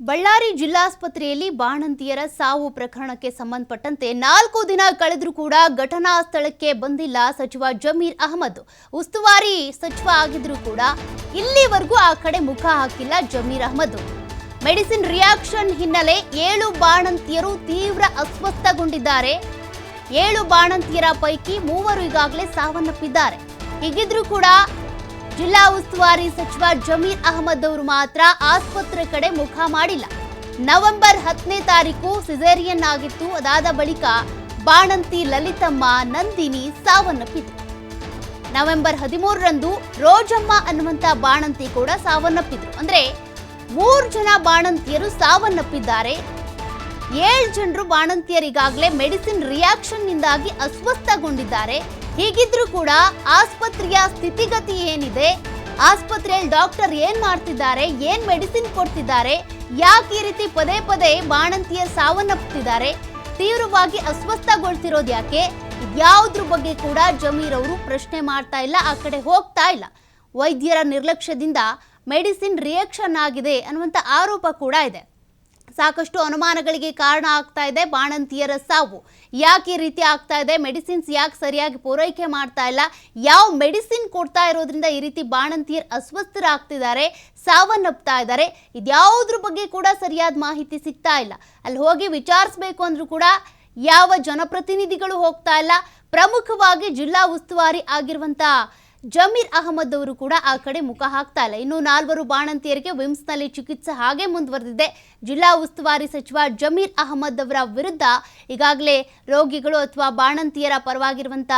ಬಳ್ಳಾರಿ ಜಿಲ್ಲಾಸ್ಪತ್ರೆಯಲ್ಲಿ ಬಾಣಂತಿಯರ ಸಾವು ಪ್ರಕರಣಕ್ಕೆ ಸಂಬಂಧಪಟ್ಟಂತೆ 4 ದಿನ ಕಳೆದರೂ ಕೂಡ ಘಟನಾ ಸ್ಥಳಕ್ಕೆ ಬಂದಿಲ್ಲ ಸಚಿವ ಜಮೀರ್ ಅಹಮದ್. ಉಸ್ತುವಾರಿ ಸಚಿವ ಆಗಿದ್ರೂ ಕೂಡ ಇಲ್ಲಿವರೆಗೂ ಆ ಕಡೆ ಮುಖ ಹಾಕಿಲ್ಲ ಜಮೀರ್ ಅಹಮದ್. ಮೆಡಿಸಿನ್ ರಿಯಾಕ್ಷನ್ ಹಿನ್ನೆಲೆ 7 ಬಾಣಂತಿಯರು ತೀವ್ರ ಅಸ್ವಸ್ಥಗೊಂಡಿದ್ದಾರೆ. 7 ಬಾಣಂತಿಯರ ಪೈಕಿ 3 ಈಗಾಗಲೇ ಸಾವನ್ನಪ್ಪಿದ್ದಾರೆ. ಹೀಗಿದ್ರೂ ಕೂಡ ಜಿಲ್ಲಾ ಉಸ್ತುವಾರಿ ಸಚಿವ ಜಮೀರ್ ಅಹಮದ್ ಅವರು ಮಾತ್ರ ಆಸ್ಪತ್ರೆ ಕಡೆ ಮುಖ ಮಾಡಿಲ್ಲ. ನವೆಂಬರ್ 10ನೇ ತಾರೀಕು ಸಿಸೇರಿಯನ್ ಆಗಿತ್ತು. ಅದಾದ ಬಳಿಕ ಬಾಣಂತಿ ಲಲಿತಮ್ಮ ನಂದಿನಿ ಸಾವನ್ನಪ್ಪಿದ್ರು. ನವೆಂಬರ್ 13ರಂದು ರೋಜಮ್ಮ ಅನ್ನುವಂತ ಬಾಣಂತಿ ಕೂಡ ಸಾವನ್ನಪ್ಪಿದ್ರು. ಅಂದ್ರೆ 3 ಜನ ಬಾಣಂತಿಯರು ಸಾವನ್ನಪ್ಪಿದ್ದಾರೆ. 7 ಜನರು ಬಾಣಂತಿಯರಿಗಾಗಲೇ ಮೆಡಿಸಿನ್ ರಿಯಾಕ್ಷನ್ ನಿಂದಾಗಿ ಅಸ್ವಸ್ಥಗೊಂಡಿದ್ದಾರೆ. ಹೀಗಿದ್ರೂ ಕೂಡ ಆಸ್ಪತ್ರೆಯ ಸ್ಥಿತಿಗತಿ ಏನಿದೆ, ಆಸ್ಪತ್ರೆಯಲ್ಲಿ ಡಾಕ್ಟರ್ ಏನ್ ಮಾಡ್ತಿದ್ದಾರೆ, ಏನ್ ಮೆಡಿಸಿನ್ ಕೊಡ್ತಿದ್ದಾರೆ, ಯಾಕೆ ಈ ರೀತಿ ಪದೇ ಪದೇ ಬಾಣಂತಿಯ ಸಾವನ್ನಪ್ಪುತ್ತಿದ್ದಾರೆ, ತೀವ್ರವಾಗಿ ಅಸ್ವಸ್ಥಗೊಳ್ತಿರೋದು ಯಾಕೆ, ಇದ್ಯಾವುದ್ರ ಬಗ್ಗೆ ಕೂಡ ಜಮೀರ್ ಅವರು ಪ್ರಶ್ನೆ ಮಾಡ್ತಾ ಇಲ್ಲ, ಆ ಕಡೆ ಹೋಗ್ತಾ ಇಲ್ಲ. ವೈದ್ಯರ ನಿರ್ಲಕ್ಷ್ಯದಿಂದ ಮೆಡಿಸಿನ್ ರಿಯಾಕ್ಷನ್ ಆಗಿದೆ ಅನ್ನುವಂಥ ಆರೋಪ ಕೂಡ ಇದೆ. ಸಾಕಷ್ಟು ಅನುಮಾನಗಳಿಗೆ ಕಾರಣ ಆಗ್ತಾ ಇದೆ ಬಾಣಂತಿಯರ ಸಾವು. ಯಾಕೆ ಈ ರೀತಿ ಆಗ್ತಾ ಇದೆ, ಮೆಡಿಸಿನ್ಸ್ ಯಾಕೆ ಸರಿಯಾಗಿ ಪೂರೈಕೆ ಮಾಡ್ತಾ ಇಲ್ಲ, ಯಾವ ಮೆಡಿಸಿನ್ ಕೊಡ್ತಾ ಇರೋದ್ರಿಂದ ಈ ರೀತಿ ಬಾಣಂತಿಯರು ಅಸ್ವಸ್ಥರಾಗ್ತಿದ್ದಾರೆ, ಸಾವನ್ನಪ್ತಾ ಇದ್ದಾರೆ, ಇದ್ಯಾವುದ್ರ ಬಗ್ಗೆ ಕೂಡ ಸರಿಯಾದ ಮಾಹಿತಿ ಸಿಗ್ತಾ ಇಲ್ಲ. ಅಲ್ಲಿ ಹೋಗಿ ವಿಚಾರಿಸಬೇಕು ಅಂದ್ರೂ ಕೂಡ ಯಾವ ಜನಪ್ರತಿನಿಧಿಗಳು ಹೋಗ್ತಾ ಇಲ್ಲ. ಪ್ರಮುಖವಾಗಿ ಜಿಲ್ಲಾ ಉಸ್ತುವಾರಿ ಆಗಿರುವಂತ ಜಮೀರ್ ಅಹಮದ್ ಅವರು ಕೂಡ ಆ ಕಡೆ ಮುಖ ಹಾಕ್ತಾ ಇಲ್ಲ. ಇನ್ನು 4 ಬಾಣಂತಿಯರಿಗೆ ವಿಮ್ಸ್ನಲ್ಲಿ ಚಿಕಿತ್ಸೆ ಹಾಗೆ ಮುಂದುವರೆದಿದೆ. ಜಿಲ್ಲಾ ಉಸ್ತುವಾರಿ ಸಚಿವ ಜಮೀರ್ ಅಹಮದ್ ಅವರ ವಿರುದ್ಧ ಈಗಾಗಲೇ ರೋಗಿಗಳು ಅಥವಾ ಬಾಣಂತಿಯರ ಪರವಾಗಿರುವಂಥ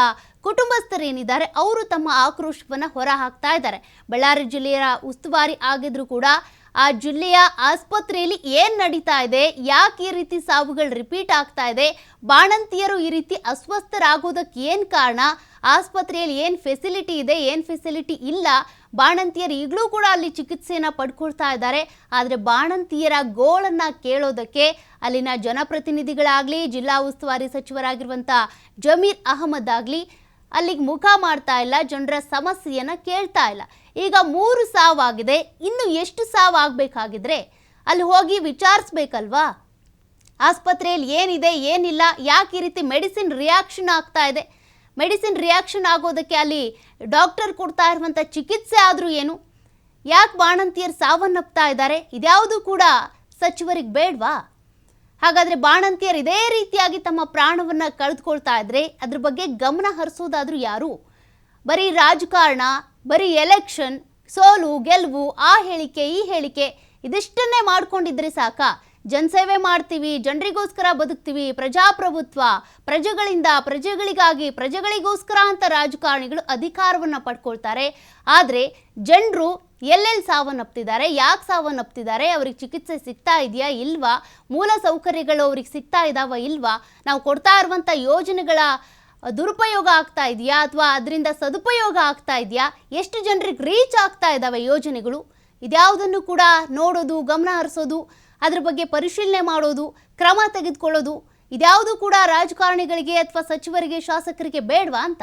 ಕುಟುಂಬಸ್ಥರೇನಿದ್ದಾರೆ ಅವರು ತಮ್ಮ ಆಕ್ರೋಶವನ್ನು ಹೊರ ಹಾಕ್ತಾ ಇದ್ದಾರೆ. ಬಳ್ಳಾರಿ ಜಿಲ್ಲೆಯ ಉಸ್ತುವಾರಿ ಆಗಿದ್ರು ಕೂಡ ಆ ಜಿಲ್ಲೆಯ ಆಸ್ಪತ್ರೆಯಲ್ಲಿ ಏನು ನಡೀತಾ ಇದೆ, ಯಾಕೆ ಈ ರೀತಿ ಸಾವುಗಳು ರಿಪೀಟ್ ಆಗ್ತಾ ಇದೆ, ಬಾಣಂತಿಯರು ಈ ರೀತಿ ಅಸ್ವಸ್ಥರಾಗೋದಕ್ಕೆ ಏನು ಕಾರಣ, ಆಸ್ಪತ್ರೆಯಲ್ಲಿ ಏನು ಫೆಸಿಲಿಟಿ ಇದೆ, ಏನು ಫೆಸಿಲಿಟಿ ಇಲ್ಲ, ಬಾಣಂತಿಯರು ಈಗಲೂ ಕೂಡ ಅಲ್ಲಿ ಚಿಕಿತ್ಸೆಯನ್ನು ಪಡ್ಕೊಳ್ತಾ ಇದ್ದಾರೆ. ಆದರೆ ಬಾಣಂತಿಯರ ಗೋಳನ್ನು ಕೇಳೋದಕ್ಕೆ ಅಲ್ಲಿನ ಜನಪ್ರತಿನಿಧಿಗಳಾಗಲಿ, ಜಿಲ್ಲಾ ಉಸ್ತುವಾರಿ ಸಚಿವರಾಗಿರುವಂಥ ಜಮೀರ್ ಅಹಮದ್ ಆಗಲಿ ಅಲ್ಲಿಗೆ ಮುಖ ಮಾಡ್ತಾ ಇಲ್ಲ, ಜನರ ಸಮಸ್ಯೆಯನ್ನು ಕೇಳ್ತಾ ಇಲ್ಲ. ಈಗ 3 ಸಾವಾಗಿದೆ, ಇನ್ನು ಎಷ್ಟು ಸಾವಾಗಬೇಕಾಗಿದ್ರೆ ಅಲ್ಲಿ ಹೋಗಿ ವಿಚಾರಿಸ್ಬೇಕಲ್ವಾ. ಆಸ್ಪತ್ರೆಯಲ್ಲಿ ಏನಿದೆ ಏನಿಲ್ಲ, ಯಾಕೆ ಈ ರೀತಿ ಮೆಡಿಸಿನ್ ರಿಯಾಕ್ಷನ್ ಆಗ್ತಾ ಇದೆ, ಮೆಡಿಸಿನ್ ರಿಯಾಕ್ಷನ್ ಆಗೋದಕ್ಕೆ ಅಲ್ಲಿ ಡಾಕ್ಟರ್ ಕೊಡ್ತಾ ಇರುವಂಥ ಚಿಕಿತ್ಸೆ ಆದರೂ ಏನು, ಯಾಕೆ ಬಾಣಂತಿಯರು ಸಾವನ್ನಪ್ತಾ ಇದ್ದಾರೆ, ಇದ್ಯಾವುದು ಕೂಡ ಸಚಿವರಿಗೆ ಬೇಡವಾ? ಹಾಗಾದರೆ ಬಾಣಂತಿಯರು ಇದೇ ರೀತಿಯಾಗಿ ತಮ್ಮ ಪ್ರಾಣವನ್ನು ಕಳೆದುಕೊಳ್ತಾ ಇದ್ರೆ ಅದ್ರ ಬಗ್ಗೆ ಗಮನ ಹರಿಸೋದಾದ್ರೂ ಯಾರು? ಬರೀ ರಾಜಕಾರಣ, ಬರೀ ಎಲೆಕ್ಷನ್, ಸೋಲು ಗೆಲುವು, ಆ ಹೇಳಿಕೆ ಈ ಹೇಳಿಕೆ ಇದಿಷ್ಟನ್ನೇ ಮಾಡ್ಕೊಂಡಿದ್ರೆ ಸಾಕ? ಜನಸೇವೆ ಮಾಡ್ತೀವಿ, ಜನರಿಗೋಸ್ಕರ ಬದುಕ್ತೀವಿ, ಪ್ರಜಾಪ್ರಭುತ್ವ, ಪ್ರಜೆಗಳಿಂದ ಪ್ರಜೆಗಳಿಗಾಗಿ ಪ್ರಜೆಗಳಿಗೋಸ್ಕರ ಅಂತ ರಾಜಕಾರಣಿಗಳು ಅಧಿಕಾರವನ್ನು ಪಡ್ಕೊಳ್ತಾರೆ. ಆದರೆ ಜನರು ಎಲ್ಲೆಲ್ಲಿ ಸಾವನ್ನಪ್ತಿದ್ದಾರೆ, ಯಾಕೆ ಸಾವನ್ನಪ್ತಿದ್ದಾರೆ, ಅವ್ರಿಗೆ ಚಿಕಿತ್ಸೆ ಸಿಗ್ತಾ ಇದೆಯಾ ಇಲ್ವಾ, ಮೂಲ ಸೌಕರ್ಯಗಳು ಅವ್ರಿಗೆ ಸಿಗ್ತಾ ಇದ್ದಾವ ಇಲ್ವಾ, ನಾವು ಕೊಡ್ತಾ ಇರುವಂಥ ಯೋಜನೆಗಳ ದುರುಪಯೋಗ ಆಗ್ತಾ ಇದೆಯಾ ಅಥವಾ ಅದರಿಂದ ಸದುಪಯೋಗ ಆಗ್ತಾ ಇದೆಯಾ, ಎಷ್ಟು ಜನರಿಗೆ ರೀಚ್ ಆಗ್ತಾ ಇದ್ದಾವೆ ಯೋಜನೆಗಳು, ಇದ್ಯಾವುದನ್ನು ಕೂಡ ನೋಡೋದು, ಗಮನ ಹರಿಸೋದು, ಅದ್ರ ಬಗ್ಗೆ ಪರಿಶೀಲನೆ ಮಾಡೋದು, ಕ್ರಮ ತೆಗೆದುಕೊಳ್ಳೋದು, ಇದ್ಯಾವುದು ಕೂಡ ರಾಜಕಾರಣಿಗಳಿಗೆ ಅಥವಾ ಸಚಿವರಿಗೆ ಶಾಸಕರಿಗೆ ಬೇಡವಾ ಅಂತ.